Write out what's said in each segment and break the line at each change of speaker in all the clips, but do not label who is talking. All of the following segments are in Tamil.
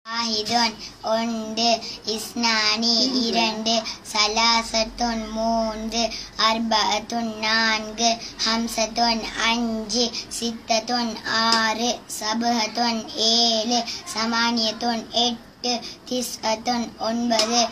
வாஹிதுன் ஒன்று, இஸ்னானி இரண்டு, சலாசத்துன் மூன்று, அர்பஅத்துன் நான்கு, ஹம்சத்துன் அஞ்சு, சித்தத்துன் ஆறு, சபஹத்துன் ஏழு, சமானியத்துன் எட்டு, திஸ்அத்துன் ஒன்பது,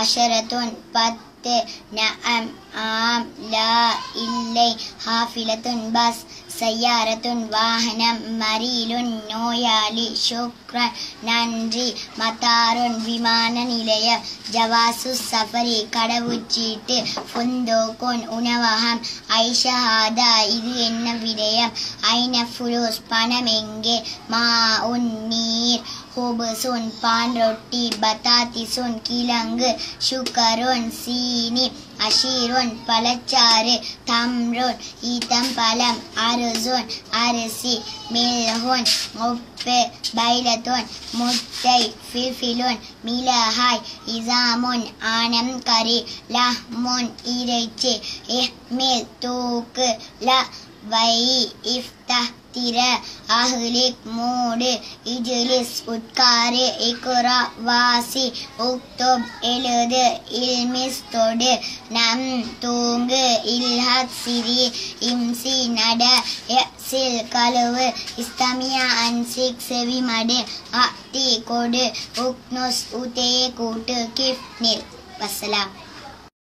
அஷரத்துன் பத்து, நஅம் ஆம், லா இல்லை, ஹாஃபிலத்துன் பஸ், சையாரத்துன் வாகனம், மரீலுன் நோயாளி, ஷுக்ரன் நன்றி, மத்தாருன் விமான நிலையம், ஜவாசு சஃபரி கடவுச்சீட்டு, ஃபுந்தோகுன் உணவகம், ஐஷஹாதா இது என்ன விடயம், ஐன ஃபுலூஸ் பணம் எங்கே, மா உன் நீர், ஹுபுசுன் பான் ரொட்டி, பத்தாத்திசுன் கிழங்கு, ஷுகருன் சீனி, அஷீருன் பழச்சாறு, தம்ருன் ஈத்தம்பழம், அருசுன் அரிசி, மில்ஹுன் உப்பு, பைலத்துன் முட்டை, ஃபில்ஃபிலுன் மிளகாய், இசாமுன் ஆனம் கறி, லஹ்முன் இறைச்சி, இஹ்மில் தூக்கு, ல வை, இஃப்தஹ் திற, அஹ்லிக் மூடு, இஜ்லிஸ் உட்காரு, இக்ரா வாசி, உக்துப் எழுது, இல்மிஸ் தொடு, நம் தூங்கு, இல்ஹத் சிரி, இம்சி நட, இசில் கழுவு, இஸ்தமியா அன்சிக் செவிமடு, அத்தி கொடு, உக்னுஸ் உதே கூட்டு, கிஃப் நில். வஸ்ஸலாம்.